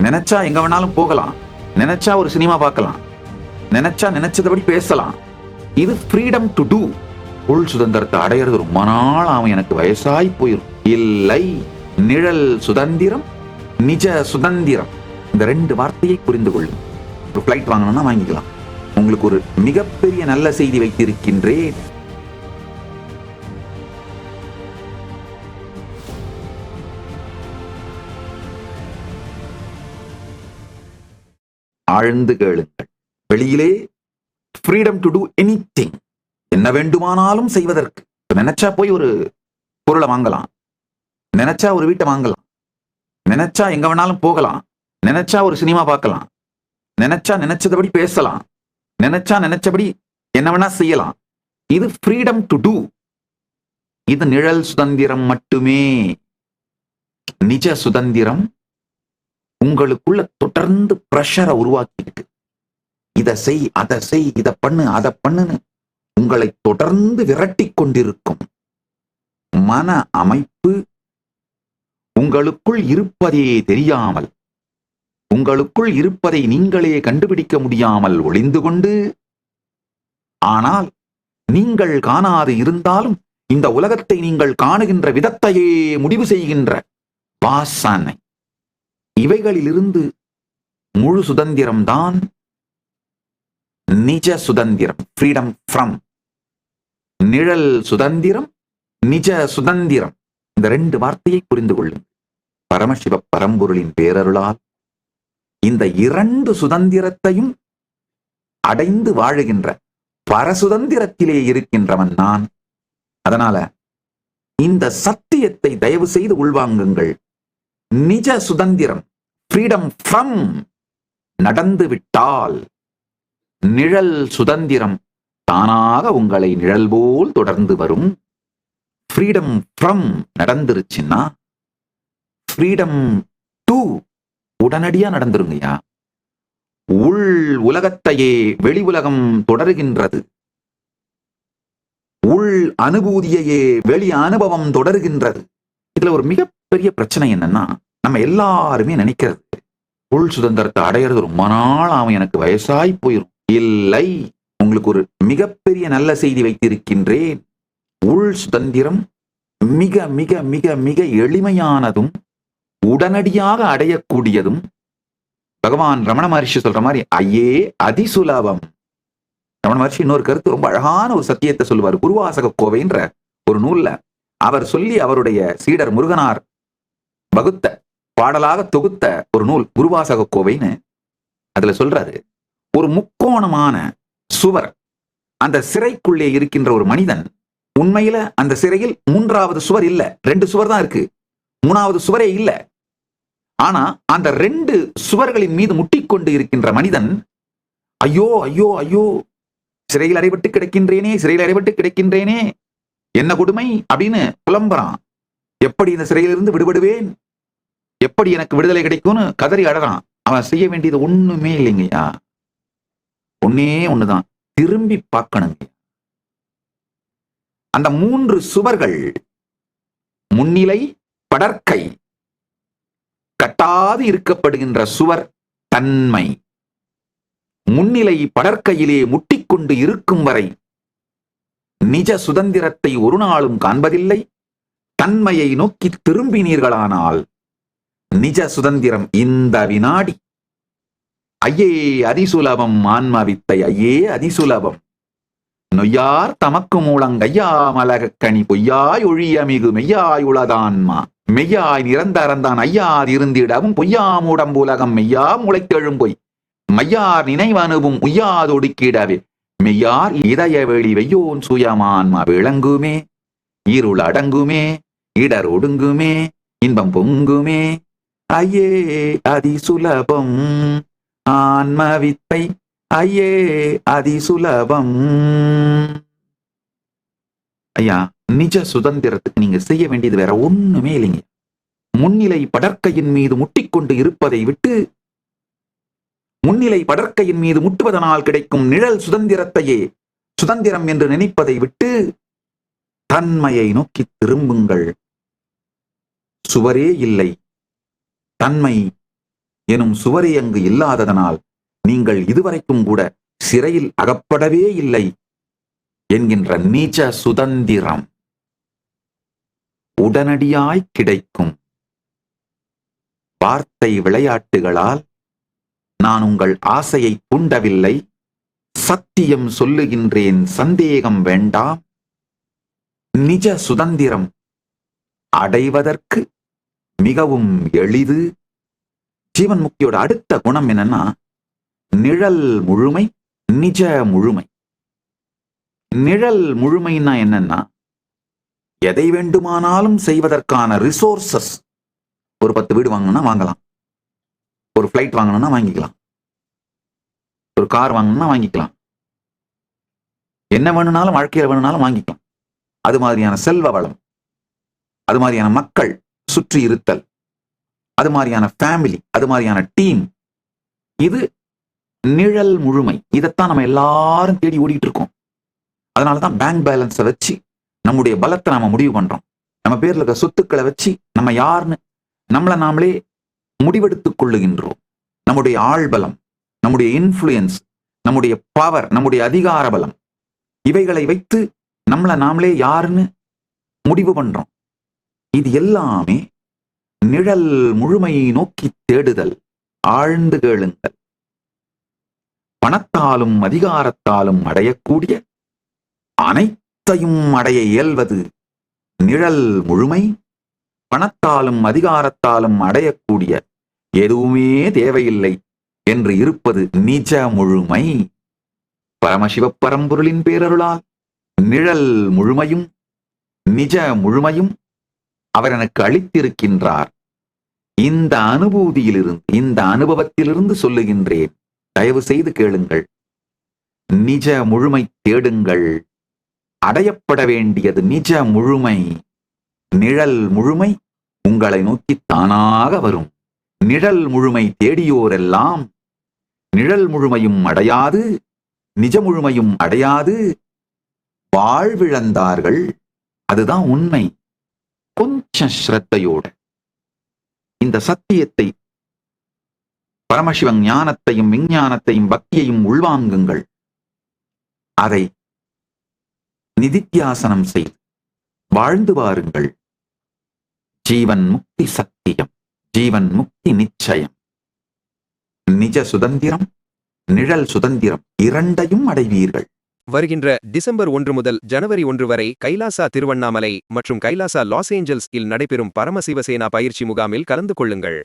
நினைச்சா எங்க வேணாலும் போகலாம், நினைச்சா ஒரு சினிமா பார்க்கலாம், நினைச்சா நினைச்சதபடி பேசலாம். இது ஃப்ரீடம் டு டூ. உள் சுதந்திரத்தை அடையிறது ரொம்ப நாள் அவன் எனக்கு வயசாய் போயிரும். இல்லை, நிழல் சுதந்திரம், நிஜ சுதந்திரம். இந்த 2 வார்த்தையை புரிந்து கொள்ளும். ஒரு பிளைட் வாங்கணும்னா வாங்கிக்கலாம். உங்களுக்கு ஒரு மிகப்பெரிய நல்ல செய்தி வைத்திருக்கின்றேன். ஆழ்ந்து கேளுங்கள். வெளியிலே ஃப்ரீடம் டு டூ எனிதிங், என்ன வேண்டுமானாலும் செய்வதற்கு. நினைச்சா போய் ஒரு பொருளை வாங்கலாம், நினைச்சா ஒரு வீட்டை வாங்கலாம், நினைச்சா எங்க வேணாலும் போகலாம், நினைச்சா ஒரு சினிமா பார்க்கலாம், நினைச்சா நினைச்சதபடி பேசலாம், நினைச்சா நினைச்சபடி என்ன வேணா செய்யலாம். இது ஃப்ரீடம் டு டூ. இது நிழல் சுதந்திரம் மட்டுமே. நிஜ சுதந்திரம் உங்களுக்குள்ள தொடர்ந்து பிரஷரை உருவாக்கிட்டு, இதை செய், அதை செய், இதை பண்ணு, அதை பண்ணுன்னு உங்களை தொடர்ந்து விரட்டி கொண்டிருக்கும் மன அமைப்பு உங்களுக்குள் இருப்பதே தெரியாமல், உங்களுக்குள் இருப்பதை நீங்களே கண்டுபிடிக்க முடியாமல் ஒளிந்து கொண்டு, ஆனால் நீங்கள் காணாது இருந்தாலும் இந்த உலகத்தை நீங்கள் காணுகின்ற விதத்தையே முடிவு செய்கின்ற வாசனை. இவைகளிலிருந்து முழு சுதந்திரம்தான் நிஜ சுதந்திரம். Freedom from. நிழல் சுதந்திரம், நிஜ சுதந்திரம். இந்த 2 வார்த்தையை புரிந்து கொள்ளுங்கள். பரமசிவ பரம்பொருளின் பேரருளால் இந்த 2 சுதந்திரத்தையும் அடைந்து வாழுகின்ற பரசுதந்திரத்திலே இருக்கின்றவன் நான். அதனால இந்த சத்தியத்தை தயவு செய்து உள்வாங்குங்கள். நிஜ சுதந்திரம், ஃப்ரீடம் ஃப்ரம் நடந்து விட்டால் நிழல் சுதந்திரம் தானாக உங்களை நிழல் போல் தொடர்ந்து வரும். ஃப்ரீடம் ஃப்ரம் நடந்துருச்சுன்னா ஃப்ரீடம் டு உடனடியா நடந்துருங்கய்யா. உள் உலகத்தையே வெளி உலகம் தொடருகின்றது. உள் அனுபூதியையே வெளி அனுபவம் தொடருகின்றது. இதுல ஒரு மிகப்பெரிய பிரச்சனை என்னன்னா, நம்ம எல்லாருமே நினைக்கிறது உள் சுதந்திரத்தை அடையிறது ரொம்ப நாள் அவன் எனக்கு வயசாய் போயிரும். இல்லை, உங்களுக்கு ஒரு மிகப்பெரிய நல்ல செய்தி வைத்திருக்கின்றேன். உள் சுதந்திரம் மிக மிக மிக மிக எளிமையானதும் உடனடியாக அடையக்கூடியதும். பகவான் ரமண மகர்ஷி சொல்ற மாதிரி ஐயே அதிசுலபம். ரமண மகர்ஷி இன்னொரு கருத்து, ரொம்ப அழகான ஒரு சத்தியத்தை சொல்லுவார். குருவாசக கோவைன்ற ஒரு நூல்ல அவர் சொல்லி அவருடைய சீடர் முருகனார் வகுத்த பாடலாக தொகுத்த ஒரு நூல் குருவாசக கோவைன்னு. அதுல சொல்றாரு, ஒரு முக்கோணமான சுவர், அந்த சிறைக்குள்ளே இருக்கின்ற ஒரு மனிதன் உண்மையில அந்த சிறையில் 3வது சுவர் இல்ல, 2 சுவர் தான் இருக்கு, 3வது சுவரே இல்ல. ஆனா அந்த 2 சுவர்களின் மீது முட்டிக்கொண்டு இருக்கின்ற மனிதன் ஐயோ ஐயோ ஐயோ சிறையில் அடைபட்டு கிடக்கின்றேனே, சிறையில் அடைபட்டு கிடக்கின்றேனே, என்ன கொடுமை அப்படின்னு புலம்புறான். எப்படி இந்த சிறையிலிருந்து விடுபடுவேன், எப்படி எனக்கு விடுதலை கிடைக்கும்னு கதறி அழறான். அவன் செய்ய வேண்டியது ஒண்ணுமே இல்லைங்கய்யா, ஒன்னே ஒண்ணுதான், திரும்பி பார்க்கணுங்க. அந்த 3 சுவர்கள் முன்னிலை படற்கை, கட்டாது இருக்கப்படுகின்ற சுவர் தன்மை. முன்னிலை படற்கையிலே முட்டிக்கொண்டு இருக்கும் வரை நிஜ சுதந்திரத்தை ஒரு நாளும் காண்பதில்லை. தன்மையை நோக்கி திரும்பினீர்களானால் நிஜ சுதந்திரம் இந்த வினாடி. ஐயே அதிசுலபம் ஆன்மவித்தை, ஐயே அதிசுலபம். நொய்யார் தமக்கு மூலங்கையா மலகக்கணி பொய்யாய் ஒழிய மிகு மெய்யாய் உளதான்மா. மெய்யாய் நிரந்தரந்தான் ஐயார் இருந்திடவும் பொய்யாமுடம் உலகம் மெய்யா முளைத்தெழும் பொய். மையார் நினைவனுவும் உய்யாதொடுக்கிடவே மெய்யார் இதய வெளி வெய்யோன் சுயமான்மா விளங்குமே. இருள் அடங்குமே, இடர் ஒடுங்குமே, இன்பம் பொங்குமே. ஐயே அதிசுலபம் ஆன்மவித்தை, ஐயே அதிசுலபம். ஐயா, நிஜ சுதந்திரத்துக்கு நீங்க செய்ய வேண்டியது வேற ஒண்ணுமே இல்லைங்க. முன்னிலை படற்கையின் மீது முட்டிக்கொண்டு இருப்பதை விட்டு, முன்னிலை படற்கையின் மீது முட்டுவதனால் கிடைக்கும் நிழல் சுதந்திரத்தையே சுதந்திரம் என்று நினைப்பதை விட்டு தன்மையை நோக்கி திரும்புங்கள். சுவரே இல்லை, தன்மை எனும் சுவரே அங்கு இல்லாததனால் நீங்கள் இதுவரைக்கும் கூட சிறையில் அகப்படவே இல்லை என்கின்ற நிஜ சுதந்திரம் உடனடியாய் கிடைக்கும். வார்த்தை விளையாட்டுகளால் நான் உங்கள் ஆசையை தூண்டவில்லை, சத்தியம் சொல்லுகின்றேன், சந்தேகம் வேண்டாம். நிஜ சுதந்திரம் அடைவதற்கு மிகவும் எளிது. ஜீவன் முக்தியோட அடுத்த குணம் என்னன்னா நிழல் முழுமை, நிஜ முழுமை. நிழல் முழுமைன்னா என்னன்னா எதை வேண்டுமானாலும் செய்வதற்கான ரிசோர்சஸ். ஒரு 10 வீடு வாங்கணும்னா வாங்கலாம், ஒரு ஃபிளைட் வாங்கணும்னா வாங்கிக்கலாம், ஒரு கார் வாங்கணும்னா வாங்கிக்கலாம், என்ன வேணும்னாலும் வாழ்க்கையில வேணும்னாலும் வாங்கிக்கலாம். அது மாதிரியான செல்வ வளம், அது மாதிரியான மக்கள் சுற்றி இருத்தல், அது மாதிரியான ஃபேமிலி, அது மாதிரியான டீம், இது நிழல் முழுமை. இதைத்தான் நம்ம எல்லாரும் தேடி ஓடிட்டு இருக்கோம். அதனாலதான் பேங்க் பேலன்ஸை வச்சு நம்முடைய பலத்தை நாம முடிவு பண்றோம். நம்ம பேர்ல இருக்க சொத்துக்களை வச்சு நம்ம யாருன்னு நம்மளை நாமளே முடிவெடுத்துக் கொள்ளுகின்றோம். நம்முடைய ஆள்பலம், நம்முடைய இன்ஃப்ளூயன்ஸ், நம்முடைய பவர், நம்முடைய அதிகார பலம், இவைகளை வைத்து நம்மளை நாமளே யாருன்னு முடிவு பண்றோம். இது எல்லாமே நிழல் முழுமையை நோக்கி தேடுதல். ஆழ்ந்து கேளுங்கள். பணத்தாலும் அதிகாரத்தாலும் அடையக்கூடிய அனைத்தையும் அடைய இயல்வது நிழல் முழுமை. பணத்தாலும் அதிகாரத்தாலும் அடையக்கூடிய எதுவுமே தேவையில்லை என்று இருப்பது நிஜ முழுமை. பரமசிவ பரம்பொருளின் பேரருளால் நிழல் முழுமையும் நிஜ முழுமையும் அவர் எனக்கு அளித்திருக்கின்றார். இந்த அனுபூதியிலிருந்து, இந்த அனுபவத்திலிருந்து சொல்லுகின்றேன். தயவு செய்து கேளுங்கள். நிஜ முழுமை தேடுங்கள். அடையப்பட வேண்டியது நிஜ முழுமை. நிழல் முழுமை உங்களை நோக்கி தானாக வரும். நிழல் முழுமை தேடியோரெல்லாம் நிழல் முழுமையும் அடையாது, நிஜ முழுமையும் அடையாது வாழ்விழந்தார்கள். அதுதான் உண்மை. கொஞ்சம் ஸ்ரத்தையோடு இந்த சத்தியத்தை, பரமசிவன் ஞானத்தையும் விஞ்ஞானத்தையும் பக்தியையும் உள்வாங்குங்கள். அதை நிதித்தியாசனம் செய்து வாழ்ந்து வாருங்கள். ஜீவன் முக்தி சத்தியம், ஜீவன் முக்தி நிச்சயம். நிஜ சுதந்திரம், நிழல் சுதந்திரம் இரண்டையும் அடைவீர்கள். வருகின்ற டிசம்பர் 1 முதல் ஜனவரி 1 வரை கைலாசா திருவண்ணாமலை மற்றும் கைலாசா லாஸ் ஏஞ்சல்ஸ் இல் நடைபெறும் பரமசிவசேனா பயிற்சி முகாமில் கலந்து கொள்ளுங்கள்.